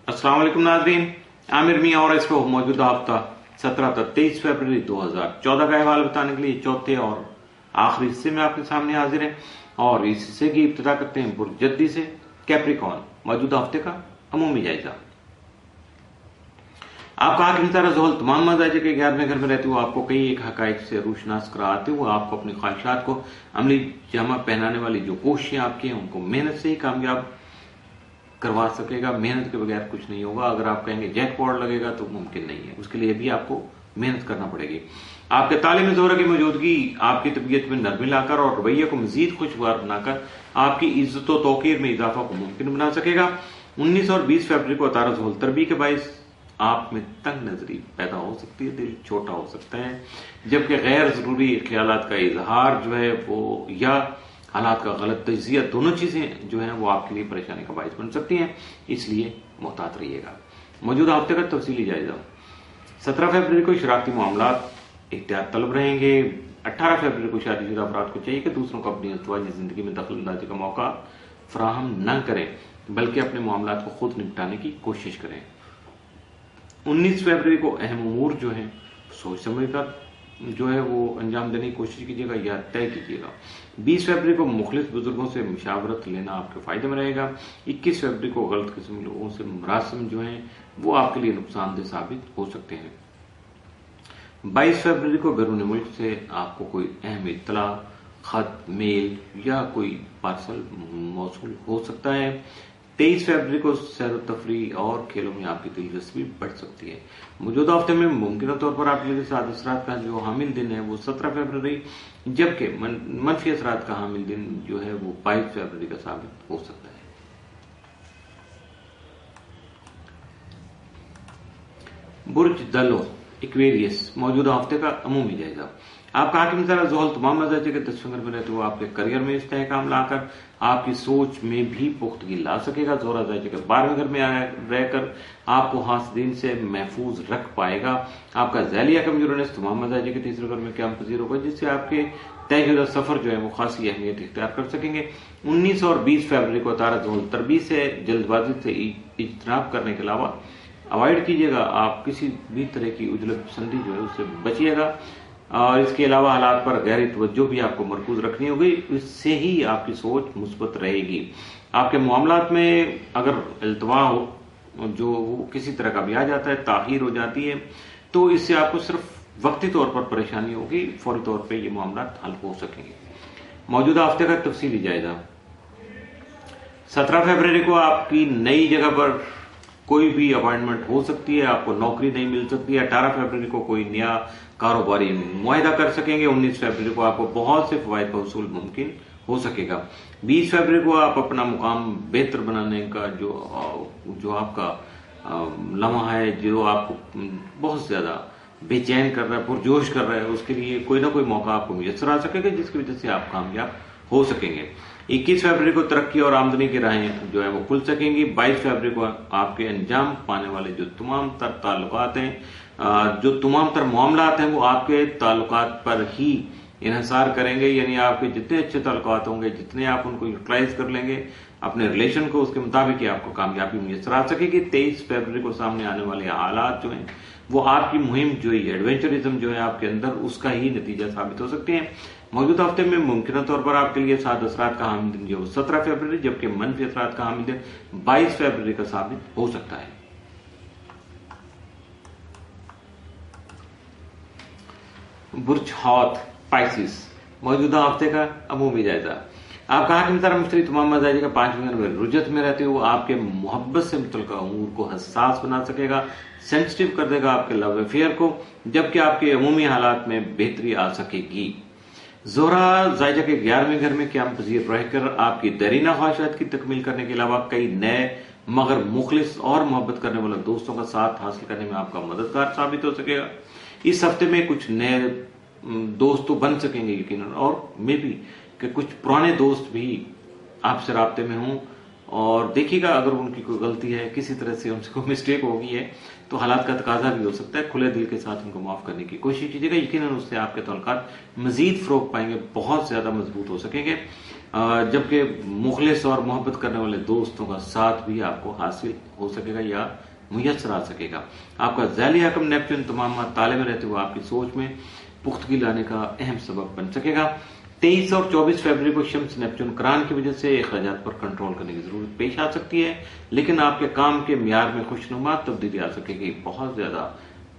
अस्सलाम वालेकुम नाज़रीन, आमिर मियां और इसको मौजूदा हफ्ता 17 तक 23 फरवरी 2014 का अहवाल बताने के लिए चौथे और आखिरी हिस्से में आपके सामने हाजिर है। और इस हिस्से की इब्तिदा करते हैं बुर्ज जद्दी से। कैप्रिकॉर्न मौजूदा हफ्ते का अमूमी जायजा। आपका आखिरी तारा ज़ोहल तमाम मजाजे के 11वें घर में रहते हुए आपको कई एक हकाइक से रूशनास कराते हुए आपको अपनी ख्वाहिशात को अमली जामा पहनाने वाली जो कोशिशें आपकी हैं उनको मेहनत से ही कामयाब करवा सकेगा। मेहनत के बगैर कुछ नहीं होगा। अगर आप कहेंगे जैकपॉट लगेगा तो मुमकिन नहीं है, उसके लिए भी आपको मेहनत करना पड़ेगी। आपके ताले में ज़ोहरा की मौजूदगी आपकी तबीयत में नरमी लाकर और रवैये को मजीद खुशगवार बनाकर आपकी इज्जत व तौकीर में इजाफा को मुमकिन बना सकेगा। 19 और 20 फरवरी को तारा ज़ोहल तरबी के बाइस आप में तंग नजरी पैदा हो सकती है, दिल छोटा हो सकता है, जबकि गैर जरूरी ख्यालात का इजहार जो है वो या हालात का गलत तजिया दोनों चीजें जो हैं वो आपके लिए परेशानी का बायस बन सकती हैं, इसलिए मोहतात रहिएगा। मौजूदा हफ्ते का तफसीली जायजा। 17 फरवरी को शरारती मामलात एहतियात तलब रहेंगे। 18 फरवरी को शादीशुदा अफराद को चाहिए कि दूसरों को अपनी अज़वाजी जिंदगी में दखल अंदाजी का मौका फराहम न करें, बल्कि अपने मामलात को खुद निपटाने की कोशिश करें। 19 फरवरी को अहम उमूर जो है सोच समझ कर जो है वो अंजाम देने की कोशिश कीजिएगा या तय कीजिएगा। 20 फरवरी को मुखलिस बुजुर्गों से मुशावरत लेना आपके फायदे में रहेगा। 21 फरवरी को गलत किस्म लोगों से मरासम जो हैं वो आपके लिए नुकसानदेह साबित हो सकते हैं। 22 फरवरी को बैरून मुल्क से आपको कोई अहम इत्तला, खत, मेल या कोई पार्सल मौसूल हो सकता है। 23 फरवरी को सैर तफरी और खेलों में आपकी दिलचस्पी बढ़ सकती है। मौजूदा हफ्ते में मुमकिन तौर पर आपके लिए साद असरात का जो हामिल दिन है वो 17 फरवरी, जबकि मनफी असरात का हामिल दिन जो है वो 22 फरवरी का साबित हो सकता है। बुर्ज दलो एक्वेरियस मौजूदा हफ्ते का अमूमी जायजा। आपका हाकिम तारा ज़ोहल तमाम मजाजे के 10वें घर में रहते हुए आपके करियर में इस्तेहकाम लाकर आपकी सोच में भी पुख्तगी ला सकेगा। ज़ोहरा जायजे के 12वें घर में रहकर आपको हासदीन से महफूज रख पाएगा। आपका ज़ैलिया कमजोर तमाम मजाजे के 3रे घर में क्याम पजीर होगा, जिससे आपके तयशुदा सफर जो है वो खासी अहमियत इख्तियार कर सकेंगे। 19 और 20 फरवरी को तारा ज़ोहल तरबी से जल्दबाजी से इज्तनाब करने के अलावा अवॉइड कीजिएगा। आप किसी भी तरह की उजलत पसंदी जो है उससे बचिएगा। और इसके अलावा हालात पर गहरी तवज्जो भी आपको मरकूज रखनी होगी, इससे ही आपकी सोच मुस्बत रहेगी। आपके मामलात में अगर इल्तवा हो जो वो किसी तरह का भी आ जाता है, ताखीर हो जाती है, तो इससे आपको सिर्फ वक्ती तौर पर परेशानी होगी, फौरी तौर पर ये मामलात हल हो सकेंगे। मौजूदा हफ्ते का तफसीली जायजा। 17 फरवरी को आपकी नई जगह पर कोई भी अपॉइंटमेंट हो सकती है, आपको नौकरी नहीं मिल सकती है। 18 फरवरी को कोई नया कारोबारी मुआहिदा कर सकेंगे। 19 फरवरी को आपको बहुत से फवायद का उसूल मुमकिन हो सकेगा। 20 फरवरी को आप अपना मुकाम बेहतर बनाने का जो आपका लम्हा है, जो आपको बहुत ज्यादा बेचैन कर रहा है, पुरजोश कर रहा है, उसके लिए कोई ना कोई मौका आपको मुयसर आ सकेगा, जिसकी वजह से आप कामयाब हो सकेंगे। 21 फरवरी को तरक्की और आमदनी की राहें जो है वो खुल सकेंगी। 22 फरवरी को आपके अंजाम पाने वाले जो तमाम तर ताल्लुकात हैं, जो तमाम तर मामलात हैं, वो आपके ताल्लुकात पर ही इन्हसार करेंगे। यानी आपके जितने अच्छे ताल्लुकात होंगे, जितने आप उनको यूटिलाइज कर लेंगे अपने रिलेशन को, उसके मुताबिक ही आपको कामयाबी मुयसर आ सकेगी। 23 फरवरी को सामने आने वाले हालात जो हैं वो आपकी मुहिम जो है एडवेंचरिज्म जो है आपके अंदर, उसका ही नतीजा साबित हो सकते हैं। मौजूदा हफ्ते में मुमकिन तौर पर आपके लिए साद असरात का हामिल दिन जो है 17 फरवरी, जबकि मनफी असरात का हामिल दिन 22 फरवरी का साबित हो सकता है। बुर्ज हौत पाइसिस मौजूदा हफ्ते का अमूमी जायजा। आपका हाकिम तारा मुश्तरी तमाम मजाजी का 5वें घर में रुजत में रहते हुए आपके मोहब्बत से मुतल्लिका उमूर को हसास बना सकेगा, सेंसिटिव कर देगा आपके लव अफेयर को, जबकि आपके अमूमी हालात में बेहतरी आ सकेगी। ज़ोहरा जायजा के 11वें घर में क्याम पजीर रहकर आपकी दरीना ख्वाहिशात की तकमील करने के अलावा कई नए मगर मुखलिस और मोहब्बत करने वाले दोस्तों का साथ हासिल करने में आपका मददगार साबित हो सकेगा। इस हफ्ते में कुछ नए दोस्त तो बन सकेंगे यकीनन, और मे भी कि कुछ पुराने दोस्त भी आपसे राब्ते में हों, और देखिएगा अगर उनकी कोई गलती है, किसी तरह से उनसे कोई मिस्टेक हो गई है, तो हालात का तकाजा भी हो सकता है। खुले दिल के साथ उनको माफ करने की कोशिश कीजिएगा, यकीनन उससे आपके ताल्लुकात मजीद फरोग पाएंगे, बहुत ज्यादा मजबूत हो सकेंगे। جبکہ مخلص اور محبت کرنے والے دوستوں کا ساتھ بھی آپ کو حاصل ہو سکے گا یا میسر آ سکے گا. آپ کا ذیلی حکم نیپچون تمام تالے میں رہتے ہوئے آپ کی سوچ میں پختگی لانے کا اہم سبب بن سکے گا. 23 اور 24 فروری کو شمس نیپچون کران کی وجہ سے اخراجات پر کنٹرول کرنے کی ضرورت پیش آ سکتی ہے، لیکن آپ کے کام کے معیار میں خوشنما تبدیلی آ سکے گی. بہت زیادہ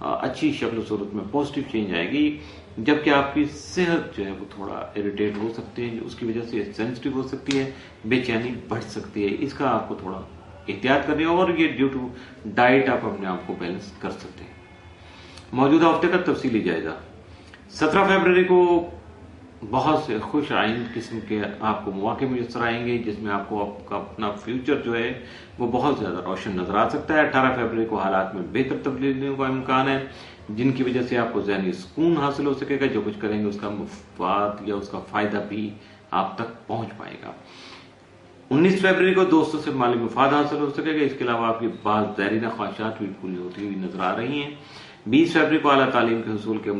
اچھی شکل و صورت میں پازیٹیو چینج آئے گی. جبکہ آپ کی صحت جو ہے وہ تھوڑا اریٹیٹ ہو سکتی ہے، اس کی وجہ سے سینسٹیو ہو سکتی ہے، بے چینی بڑھ سکتی ہے. اس کا آپ کو تھوڑا احتیاط کرنی ہے، اور یہ ڈیو ٹو ڈائٹ آپ اپنے آپ کو بیلنس کر سکتے ہیں. موجودہ ہفتے کا تفصیلی جائزہ. 17 فروری کو بہت سے خوش آئند قسم کے آپ کو مواقع میسر آئیں گے، جس میں آپ کو اپنا فیوچر جو ہے وہ بہت زیادہ روشن نظر آ سکتا ہے. 18 فروری کو حالات میں بہتر تبدیلیوں کا امکان ہے، جن کی وجہ سے آپ کو ذہنی سکون حاصل ہو سکے گا. جو کچھ کریں گے اس کا مفاد یا اس کا فائدہ بھی آپ تک پہنچ پائے گا. 19 فروری کو دوستوں سے مالی مفاد حاصل ہو سکے گا. اس کے علاوہ آپ کی بعض دیرینہ خواہشات بھی پوری ہوتی ہوئی نظر آ رہی ہیں. 20 فروری کو اعلیٰ تعلیم کے حصول کے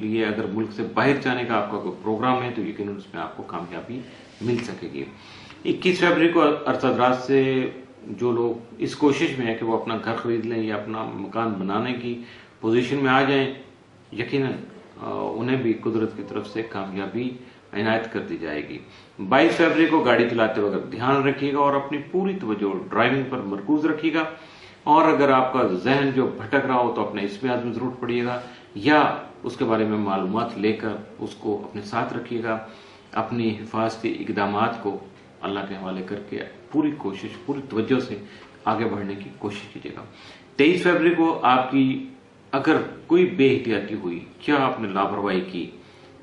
لیے اگر ملک سے باہر جانے کا آپ کا کوئی پروگرام ہے تو یقیناً اس میں آپ کو کامیابی مل سکے گی. 21 فروری کو ارصدراج سے جو لوگ اس کوشش میں ہے کہ وہ اپنا گھر خرید لیں یا اپنا مکان بنانے کی پوزیشن میں آ جائیں، یقیناً انہیں بھی قدرت کی طرف سے کامیابی عنایت کر دی جائے گی. 22 فروری کو گاڑی چلاتے وقت دھیان رکھیے گا اور اپنی پوری توجہ ڈرائیونگ پر مرکوز رکھیے گا. اور اگر آپ کا ذہن جو بھٹک رہا ہو تو اپنے اس میں ضرور پڑھیے گا یا اس کے بارے میں معلومات لے کر اس کو اپنے ساتھ رکھیے گا. اپنی حفاظتی اقدامات کو اللہ کے حوالے کر کے پوری کوشش، پوری توجہ سے آگے بڑھنے کی کوشش کیجیے گا. 23 فروری کو آپ کی اگر کوئی بے احتیاطی ہوئی، کیا آپ نے لاپرواہی کی،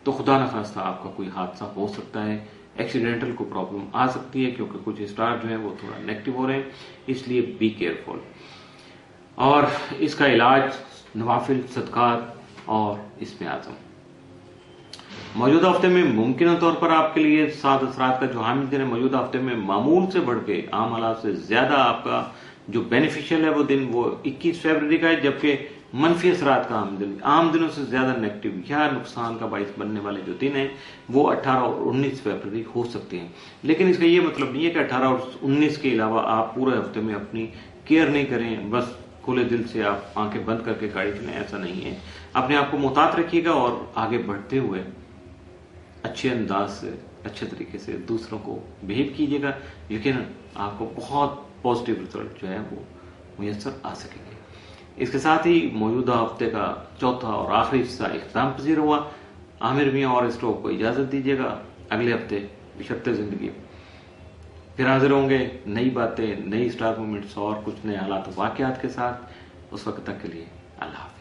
تو خدا نخواستہ آپ کا کوئی حادثہ ہو سکتا ہے، ایکسیڈنٹل کو پرابلم آ سکتی ہے، کیونکہ کچھ اسٹار جو ہیں وہ تھوڑا نیگیٹو ہو رہے ہیں. اس لیے بی کیئرفل. اور اس کا علاج نوافل، صدقات اور اسم اعظم. موجودہ ہفتے میں ممکنہ طور پر آپ کے لیے 7 اثرات کا جو حامل دن ہے، موجودہ ہفتے میں معمول سے بڑھ کے عام حالات سے زیادہ آپ کا جو بینیفیشل ہے وہ دن وہ 21 فروری کا ہے، جبکہ منفی اثرات کا عام دنوں سے زیادہ نیگیٹو یا نقصان کا باعث بننے والے جو دن ہیں وہ 18 اور 19 فروری ہو سکتے ہیں. لیکن اس کا یہ مطلب نہیں ہے کہ 18 اور 19 کے علاوہ آپ پورے ہفتے میں اپنی کیئر نہیں کریں، بس کھلے دل سے آپ آنکھیں بند کر کے گاڑی چلائیں. ایسا نہیں ہے. اپنے آپ کو محتاط رکھیے گا اور آگے بڑھتے ہوئے اچھے انداز سے، اچھے طریقے سے دوسروں کو بہیو کیجیے گا. یقیناً آپ کو بہت پازیٹیو رزلٹ جو ہے وہ میسر آ سکیں گے. اس کے ساتھ ہی موجودہ ہفتے کا چوتھا اور آخری حصہ اختتام پذیر ہوا. عامر میاں اور اسٹو کو اجازت دیجیے گا. اگلے ہفتے بشرطِ زندگی پھر حاضر ہوں گے نئی باتیں، نئی اسٹار مومنٹس اور کچھ نئے حالات و واقعات کے ساتھ. اس وقت تک کے لیے اللہ حافظ.